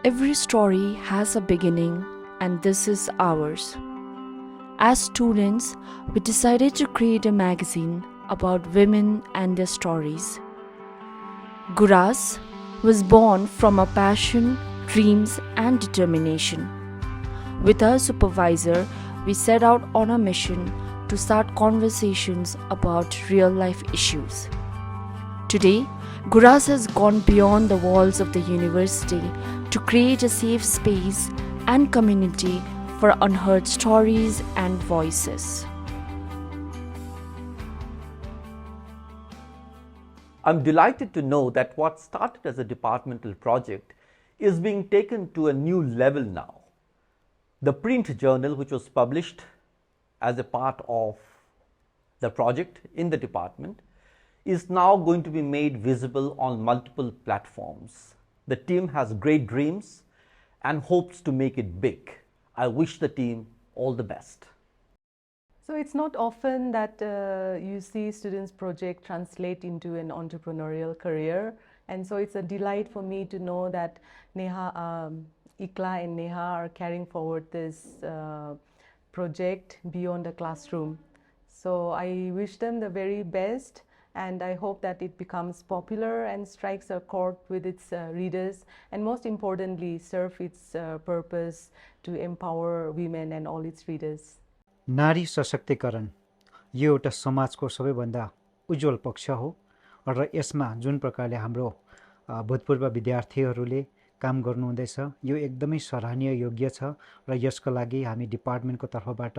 Every story has a beginning, and this is ours. As students, we decided to create a magazine about women and their stories. Guras was born from a passion, dreams, and determination. With our supervisor, we set out on a mission to start conversations about real life issues. Today, Guras has gone beyond the walls of the university to create a safe space and community for unheard stories and voices. I'm delighted to know that what started as a departmental project is being taken to a new level now. The print journal, which was published as a part of the project in the department, is now going to be made visible on multiple platforms. The team has great dreams and hopes to make it big. I wish the team all the best. So it's not often that you see students' project translate into an entrepreneurial career, and so it's a delight for me to know that Ikla and Neha are carrying forward this project beyond the classroom. So I wish them the very best, and I hope that it becomes popular and strikes a chord with its readers, and most importantly serve its purpose to empower women and all its readers. नारी सशक्तिकरण यो एउटा समाजको सबैभन्दा उज्जवल पक्ष हो र यसमा जुन प्रकारले हाम्रो भूतपूर्व विद्यार्थीहरूले काम गर्नुहुँदैछ यो एकदमै सराहनीय योग्य छ र यसको लागि हामी डिपार्टमेन्टको तर्फबाट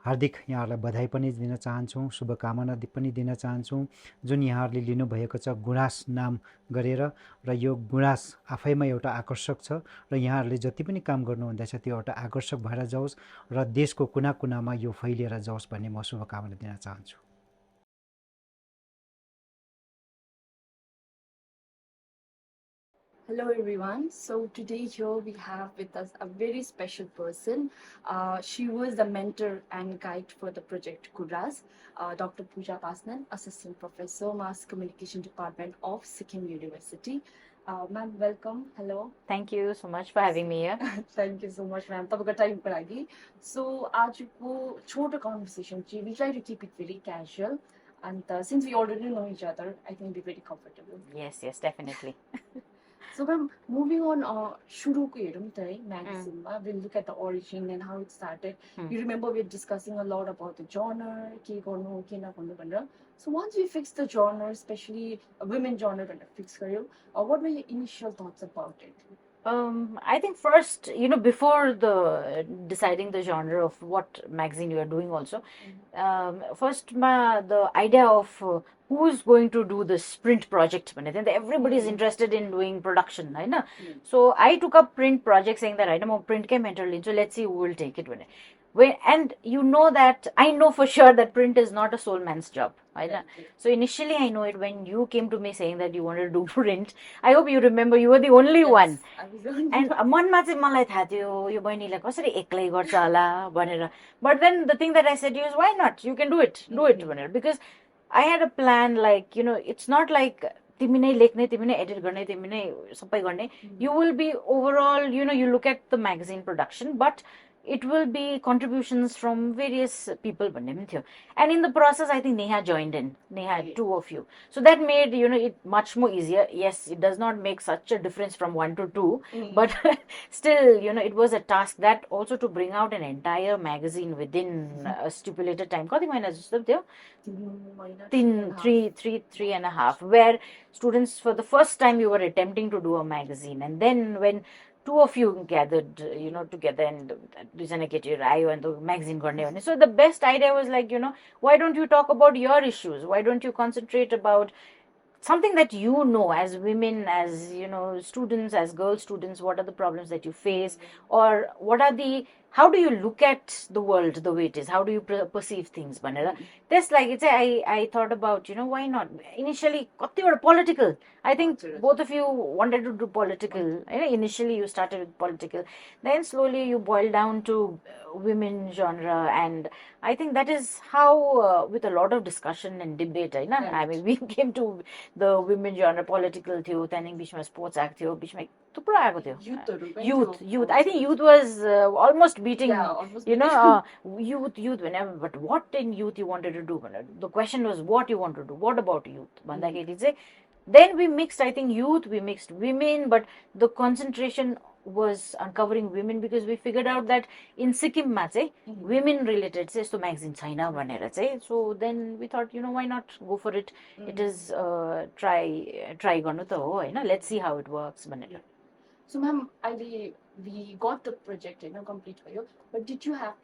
हार्दिक यहाँहरूलाई बधाई पनि दिन चाहन्छौँ, शुभकामना पनि दिन चाहन्छौँ। जुन यहाँहरूले लिनुभएको छ गुरास नाम गरेर र यो गुरास आफैमा एउटा आकर्षक छ र यहाँहरूले जति पनि काम गर्नुहुँदैछ त्यो एउटा आकर्षक भएर जाओस् र देशको कुना कुनामा यो फैलिएर जाओस् भन्ने म शुभकामना दिन चाहन्छु। Hello everyone. So today here we have with us a very special person. She was the mentor and guide for the project Guras, Dr. Pooja Basnett, Assistant Professor, Mass Communication Department of Sikkim University. Ma'am, welcome. Hello. Thank you so much for having me here. Thank you so much, ma'am. Tabka time ko lagi. So, aajko chota conversation chi. We try to keep it very casual, and since we already know each other, I think we'll be very comfortable. Yes, definitely. So, ma'am, moving on, shuru ko herum ta hai magazine ma. We'll look at the origin and how it started. You remember we were discussing a lot about the genre, ke garnu, ke na garnu bhanera. So once we fixed the genre, especially a women genre bhanera fix garyo, what were your initial thoughts about it? I think first, before deciding the genre of what magazine you are doing also, first the idea of who's going to do this print project. I think everybody is interested in doing production. Right? So I took up print project saying that I'm print ke mentor so let's see who will take it. And you know that, I know for sure that print is not a sole man's job. Right? So initially I know it when you came to me saying that you wanted to do print. I hope you remember you were the only one. And मनमा चाहिँ मलाई थाहा थियो यो बहिनीले कसरी एक्लै गर्छ होला भनेर. But then the thing that I said to you is, why not? You can do it भनेर. Because I had a plan, like, it's not like तिमी नै लेख्ने, तिमी नै edit गर्ने, तिमी नै सबै गर्ने. You will be overall, you look at the magazine production, but it will be contributions from various people. And in the process, I think Neha joined in. Neha, two of you. So that made, it much more easier. Yes, it does not make such a difference from 1 to 2, but still, it was a task that also to bring out an entire magazine within a stipulated time. Kati महिना जस्तो थियो? 3.5, where students for the first time you were attempting to do a magazine, and then when two of you gathered, together and get your eye and the magazine. So the best idea was like, why don't you talk about your issues? Why don't you concentrate about something that as women, as students, as girl students, what are the problems that you face, or what are the how do you look at the world the way it is? How do you perceive things? This, like it's I thought about, why not? Initially, political. I think both of you wanted to do political. Initially, you started with political, then slowly you boil down to women genre, and I think that is how, with a lot of discussion and debate, I mean, we came to the women genre, political थियो, त्यहाँदेखि बिचमा sports act थियो, बिचमा थुप्रो आएको थियो. Youth. I think youth was almost beating, youth whenever. But what in youth you wanted to do? The question was what you want to do. What about youth? Then we mixed, I think, youth, we mixed women, but the concentration was uncovering women because we figured out that in Sikkim women related so magazine China so then we thought, why not go for it? It is try गर्नु त हो हैन, let's see how it works भनेर. So ma'am, we got the project complete भयो, but did you have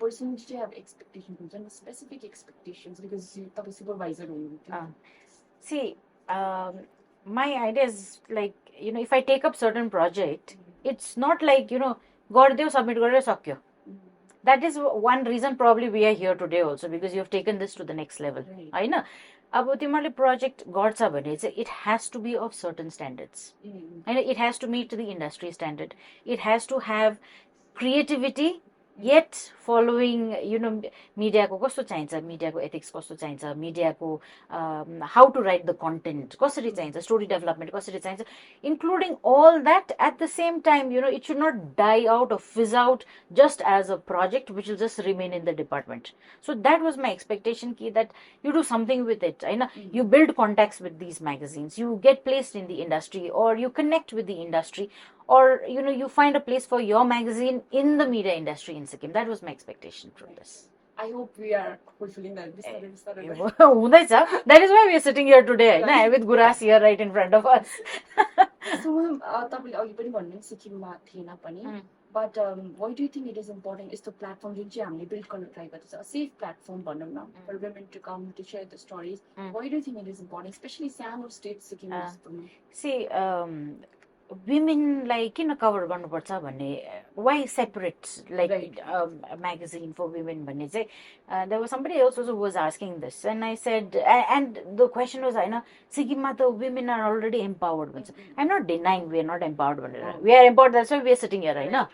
expectations, specific expectations, because you तपाईं supervisor हुनुहुन्थ्यो? See, my idea is like, if I take up certain project, it's not like, गरिदेऊ submit गरेर सक्यो. That is one reason probably we are here today also, because you have taken this to the next level. होइन? अब तिमीले project गर्छ भने चाहिँ it has to be of certain standards. It has to meet the industry standard. It has to have creativity, yet following, media को कस्तो चाहिन्छ, media को ethics कस्तो चाहिन्छ, media को how to write the content कसरी चाहिन्छ, story development कसरी चाहिन्छ, including all that at the same time, it should not die out or fizz out just as a project which will just remain in the department. So that was my expectation, that you do something with it. You build contacts with these magazines, you get placed in the industry, or you connect with the industry, or you find a place for your magazine in the media industry in Sikkim. That was my expectation from this. I hope we are fulfilling that. That is why we are sitting here today, with Guras here right in front of us. So ma'am, तपाईले अघि पनि भन्नु सिक्किममा थिएन पनि, but why do you think it is important? Is the platform जुन चाहिँ हामीले build गर्न try गर्दैछ, a safe platform भनौँ न, for women to come to share the stories. Why do you think it is important, especially सानो state Sikkim? See, women like cover गर्नुपर्छ भन्ने, why separate a magazine for women भन्ने चाहिँ, there was somebody else also who was asking this, and I said, and the question was, सिक्किममा त women are already empowered भन्छ. I'm not denying we are not empowered भनेर, we are empowered, that's why we are sitting here, Hahn?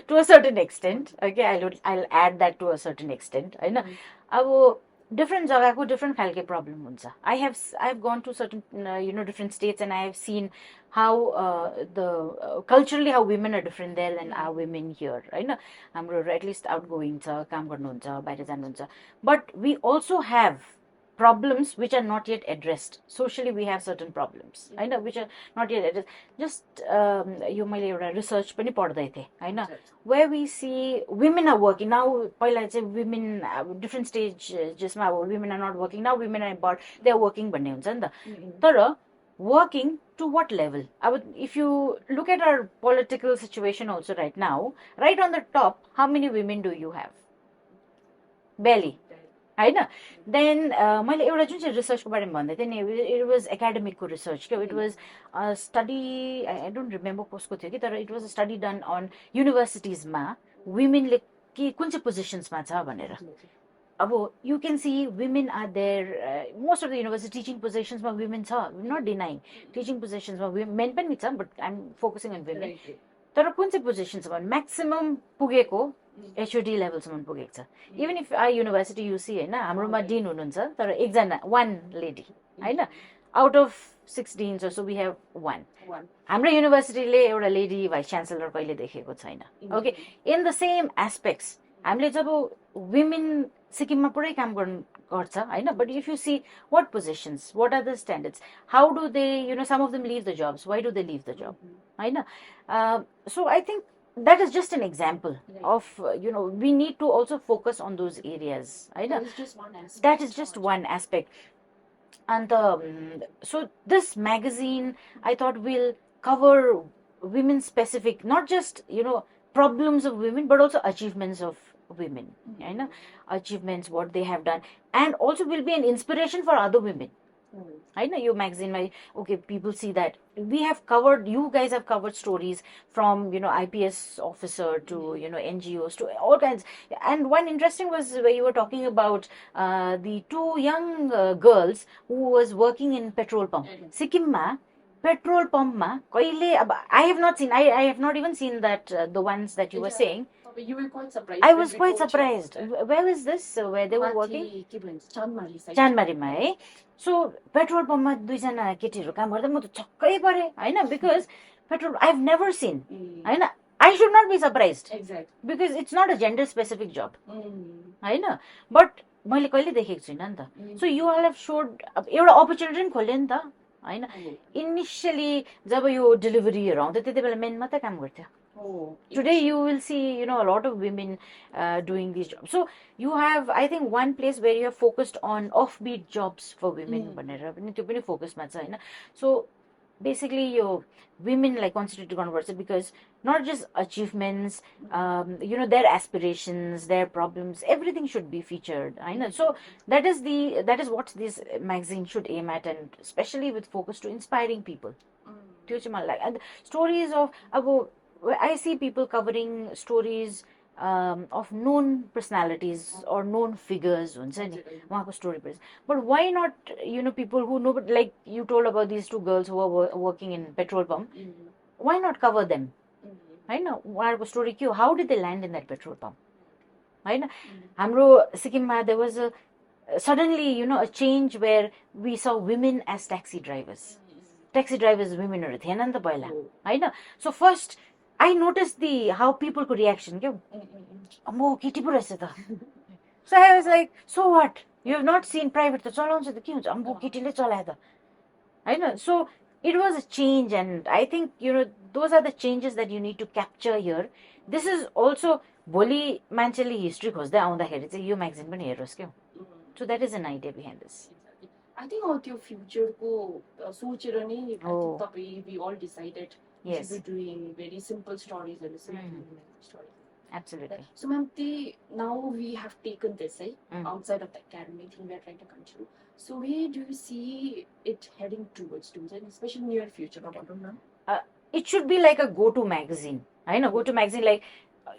To a certain extent, okay, I'll add that to a certain extent, हैन? अब different जग्गाको different खालके problem हुन्छ. I have gone to certain different states, and I have seen how culturally how women are different there than our women here, right? हाम्रो at least outgoing छ, काम गर्नुहुन्छ, बाहिर जानुहुन्छ. But we also have problems which are not yet addressed. Socially, we have certain problems, which are not yet addressed. Just यो मैले एउटा research पनि पढ्दै थिएँ, हैन? Where we see women are working now. पहिला चाहिँ women different stage जसमा women are not working, now women are empowered, they are working भन्ने हुन्छ नि त. तर working to what level? If you look at our political situation also right now, right on the top, how many women do you have? Barely. Then मैले एउटा जुन चाहिँ रिसर्चको बारेमा भन्दै थिएँ नि, it was academic research. It was a study, I don't remember कसको थियो कि, तर it was a study done on universitiesमा womenले के कुन चाहिँ पोजिसन्समा छ भनेर. अब you can see women are there, most of the university teaching positionsमा women छ, I'm not denying teaching positionsमा men पनि छ, but I'm focusing on women. तर कुन चाहिँ पोजिसन्समा maximum पुगेको HOD लेभलसम्म पुगेको छ. Even if our university you see, हैन, हाम्रोमा dean हुनुहुन्छ, तर एकजना, one lady, Hahn, out of 6 deans or so we have one. हाम्रो युनिभर्सिटीले एउटा lady vice chancellor कहिले देखेको छैन. Okay, in the same aspects, हामीले जब women सिक्किममा पुरै काम गर्छ, हैन, but if you see what positions, what are the standards, how do they, some of them leave the jobs, why do they leave the job, Hahn? So I think that is just an example of, we need to also focus on those areas. That is just one aspect. That is just one aspect. And so this magazine, I thought, will cover women specific, not just, problems of women, but also achievements of women. Achievements, what they have done, and also will be an inspiration for other women. I know your magazine, okay, people see that. We have covered, you guys have covered stories from, IPS officer to, NGOs to all kinds. And one interesting was where you were talking about the two young girls who was working in petrol pump. Sikkim ma, petrol pump ma, I have not seen, I have not even seen that, the ones that you were saying. You were quite surprised. I was quite surprised. Where was this? Where they were working? Chanmari है सो petrol पम्पमा दुईजना केटीहरू काम गर्दा म त छक्कै परेँ होइन because petrol I have never seen होइन I should not be surprised because it's not a gender specific जब होइन बट मैले कहिले देखेको छुइनँ नि त सो यु अल हेभ सोड एउटा अपर्च्युनिटी पनि खोल्यो नि त होइन इनिसियली जब यो डेलिभरीहरू आउँथ्यो त्यति बेला मेन मात्रै काम गर्थ्यो today you will see a lot of women doing these jobs. So you have, I think, one place where you have focused on offbeat jobs for women भनेर पनि त्यो पनि फोकसमा छ होइन सो basically your women like constitute converse because not just achievements their aspirations, their problems, everything should be featured. I know, so that is what this magazine should aim at, and especially with focus to inspiring people. And stories of I see people covering stories of known personalities or known figures story, but why not people who know, like you told about these two girls who are working in petrol pump, why not cover them? I know what story how did they land in that petrol pump? I know hamro Sikkim there was a suddenly a change where we saw women as taxi drivers women are थिएन नि त पहिला हैन so first I noticed how people could reaction अम्मो केटी पो रहेछ त so I was like so what, you have not seen private त चलाउँछ त के हुन्छ अम्मो केटीले चलाए त हैन so it was a change, and I think those are the changes that you need to capture here. This is also भोलि मान्छेले हिस्ट्री खोज्दै आउँदाखेरि चाहिँ यो म्यागजिन पनि हेरोस् क्या so that is an idea behind this. I think त्यो फ्युचरको सोचेर नै I think तपाईँ we all decided we should be doing very simple stories and simple stories. Absolutely. So ma'am, now we have taken this outside of the academy thing we are trying to continue. So where do you see it heading towards, especially near future? It should be like a go-to magazine. I know, go-to magazine, like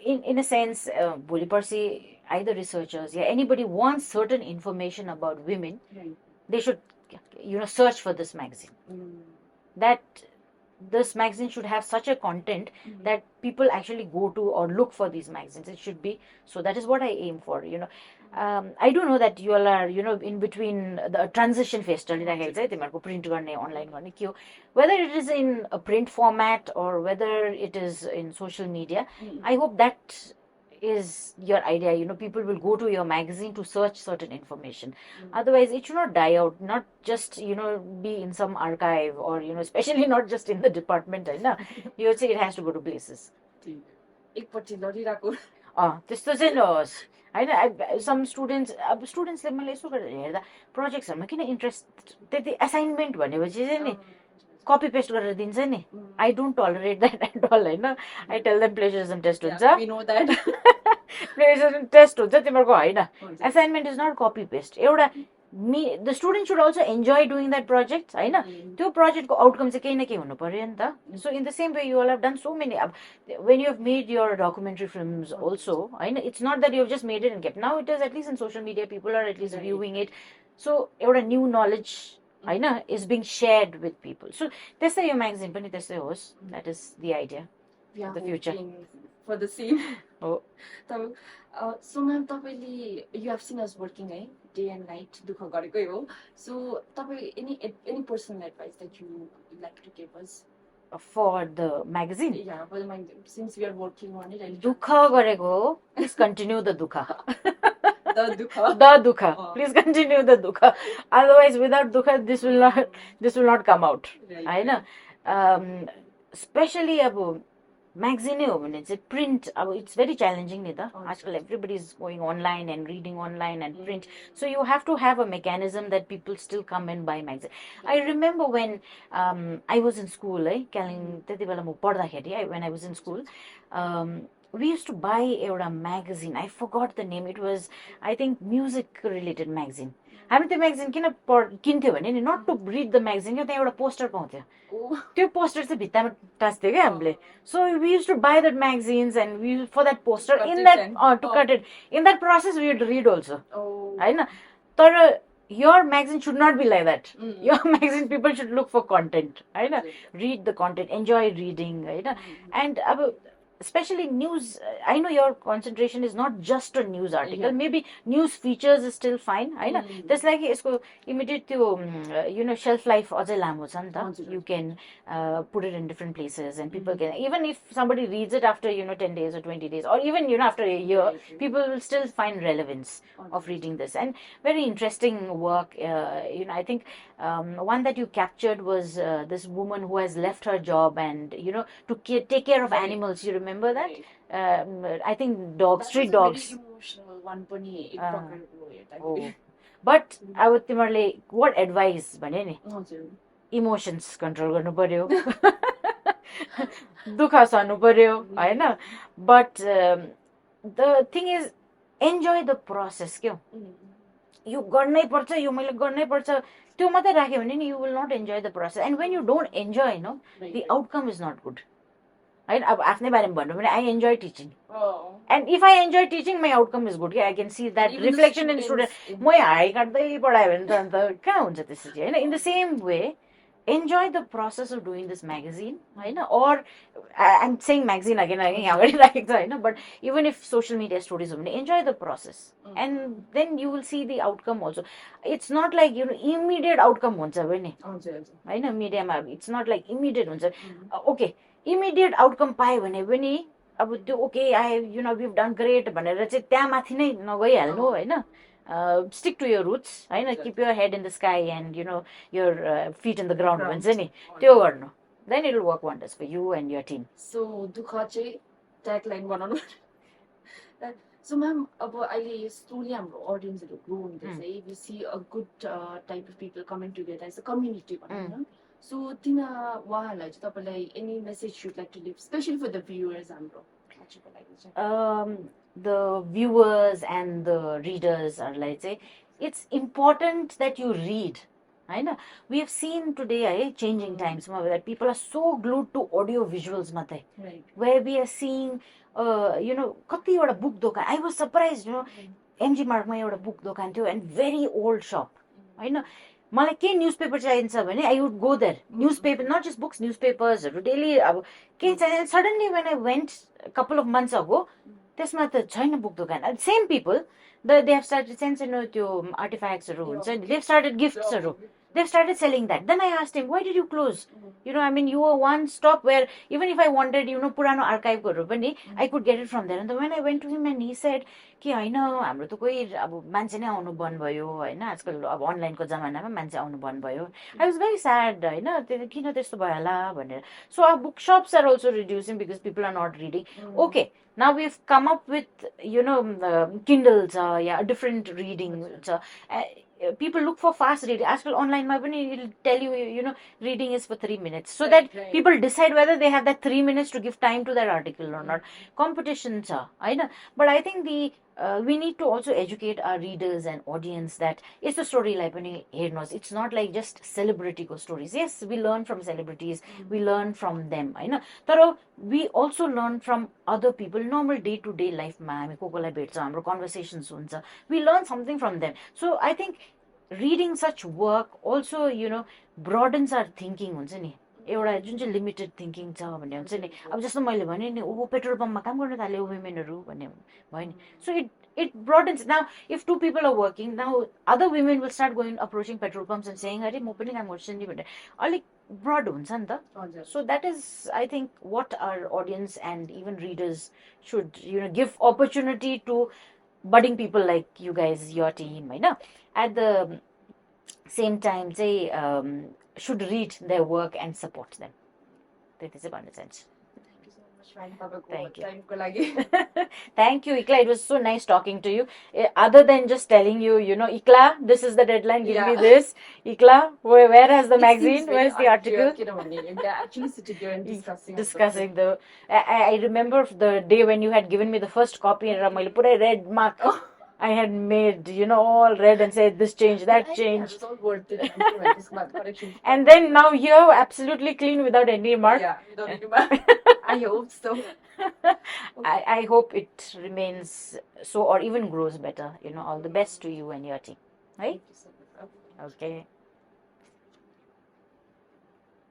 in a sense, भोलि पर्सि either researchers, anybody wants certain information about women, they should search for this magazine. That this magazine should have such a content that people actually go to or look for these magazines. It should be so. That is what I aim for. I do know that you all are in between the transition phase. Print online, whether it is in a print format or whether it is in social media. I hope that is your idea. People will go to your magazine to search certain information. Otherwise it should not die out, not just be in some archive or especially not just in the department. You would say it has to go to places. त्यस्तो चाहिँ नहोस् हैन some students ले मैले यसो गरेर हेर्दा प्रोजेक्ट्सहरुमा किन interest त्यति assignment भनेपछि चाहिँ नि कपी पेस्ट गरेर दिन्छ नि I don't tolerate that at all Hahn I tell them plagiarism test हुन्छ we know that plagiarism test हुन्छ तिम्रो हैन assignment is not copy paste एउटा the student should also enjoy doing that project हैन त्यो project को outcome चाहिँ केही न केही हुनु पर्यो नि त so in the same way you all have done so many when you have made your documentary films also Hahn it's not that you have just made it and kept, now it is at least in social media people are at least viewing it, so एउटा new knowledge Hahn is being shared with people. So त्यस्तै यो magazine पनि त्यस्तै होस्, that is the idea of the future for the same. Oh. So ma'am, you have seen us working day and night दुःख गरेकै हो. So any personal advice that you would like to give us for the magazine? Yeah, well, since we are working on it and दुःख गरेको हो, please continue the दुःख. the dukha. Please continue the dukha. Otherwise, without dukha, this will not come out. I know. Especially about magazine ho भने चाहिँ print it's very challenging नि त आजकल everybody is going online and reading online and print, so you have to have a mechanism that people still come and buy magazine. I remember when I was in school त्यति बेला म पढ्दाखेरि when I was in school we used to buy a magazine. I forgot the name. It was, I think, music related magazine. हामी त्यो magazine किन किन्थ्यो भने नि not to read the magazine क्या त्यहाँ एउटा पोस्टर पाउँथ्यो त्यो पोस्टर चाहिँ भित्तामा टाँस्थ्यो क्या हामीले so we use to buy that magazines and we for that poster in that to cut it in that process we would read also होइन तर your magazine should not be like that. Your magazine people should look for content. Right? Read the content, enjoy reading. Right? And especially news, I know your concentration is not just on news article. Maybe news features is still fine. I know. There's like immediate shelf life अझै लामो छ नि त. You can put it in different places and people can, even if somebody reads it after 10 days or 20 days or even after a year, people will still find relevance of reading this. And very interesting work. I think one that you captured was this woman who has left her job and to take care of animals. You remember that? I think dogs, street dogs. Very emotional one पनि एक प्रकारको Oh. But अब तिमीहरूले what advice भने नि हजुर emotions control गर्नु पर्यो दुःख सहनु पर्यो होइन but the thing is enjoy the process क्या यो गर्नै पर्छ यो मैले गर्नै पर्छ त्यो मात्रै राख्यो भने नि you will not enjoy the process and when you don't enjoy no the outcome is not good होइन अब आफ्नै बारेमा भन्नु भने I enjoy teaching and if I enjoy teaching my outcome is good I can see that reflection in student मै हाई काट्दै पढायो भने त अन्त कहाँ हुन्छ त्यसरी होइन in the same way enjoy the process of doing this magazine or I'm saying magazine again यहाँ अगाडि राखेको छ होइन but even if social media stories हो भने enjoy the process and then you will see the outcome also it's not like immediate outcome हुन्छ भने होइन मिडियामा it's not like immediate हुन्छ okay immediate outcome पायो भने पनि अब त्यो okay we've done great भनेर चाहिँ त्यहाँ माथि नै नगइहाल्नु होइन stick to your roots होइन keep your head in the sky and your feet in the ground भन्छ नि त्यो गर्नु then it will work wonders for you and your team so दुःख चाहिँ ट्यागलाइन बनाउनु so ma'am अब अहिले slowly हाम्रो audienceहरू grow हुँदैछ we see a good type of people coming together as a community भनौँ so उहाँहरूलाई चाहिँ तपाईँलाई any message you'd like to leave especially for the viewers हाम्रो the viewers and the readers are like say it's important that you read we have seen today changing times that people are so glued to audio visuals where we are seeing कति एउटा book दोकान I was surprised MG Mark मा एउटा book दोकान थियो and very old shop होइन मलाई के न्युजपेपर चाहिन्छ भने I would go there newspaper not just books newspapers daily अब के चाहिन्छ suddenly when I went a couple of months ago त्यसमा त छैन बुक दोकान same people they have started सानो त्यो artifactsहरू हुन्छ नि they've started giftsहरू they've started selling that then I asked him why did you close I mean you were one stop where even if I wanted पुरानो archiveहरू पनि I could get it from there and then when I went to him and he said कि होइन हाम्रो त कोही अब मान्छे नै आउनु बन्द भयो होइन आजकल अब अनलाइनको जमानामा मान्छे आउनु बन्द भयो I was very sad होइन किन त्यस्तो भयो होला भनेर so our bookshops are also reducing because people are not reading okay now we've come up with Kindle a different reading people look for fast reading आजकल online मा पनि it will tell you reading is for 3 minutes so that people decide whether they have that 3 minutes to give time to that article or not competition छ होइन but I think we need to also educate our readers and audience that यस्तो storyलाई पनि हेर्नुहोस् it's not like just celebrity को stories yes we learn from celebrities we learn from them होइन तर we also learn from other people normal day to day life मा हामी coli भेट्छ हाम्रो conversations हुन्छ we learn something from them so I think reading such work also broadens our thinking हुन्छ नि एउटा जुन चाहिँ लिमिटेड थिङ्किङ छ भन्ने हुन्छ नि अब जस्तो मैले भने नि ओ पेट्रोल पम्पमा काम गर्न थाल्यो वुमेनहरू भन्ने भयो नि सो it broadens now if two people are working now other women will start going approaching petrol pumps and saying अरे म पनि काम गर्छु नि भनेर अलिक ब्रड हुन्छ नि त so that is I think what our audience and even readers should give opportunity to budding people like you guys your team होइन at the same time चाहिँ should read their work and support them त्यति चाहिँ भन्न चाहन्छु Thank you. Thank you, Ikla. It was so nice talking to you. Other than just telling you, Ikla, this is the deadline, give me this. Ikla, where has the magazine? Where's the article? We are actually sitting here and discussing the... I remember the day when you had given me the first copy and I put a red mark. I had made, all red and said this change, that change. It's all worth it. I'm sure this month correction. And then now you're absolutely clean without any mark. Yeah, without any mark. I hope so. I hope it remains so or even grows better. All the best to you and your team. Right? Thank you so much. Okay.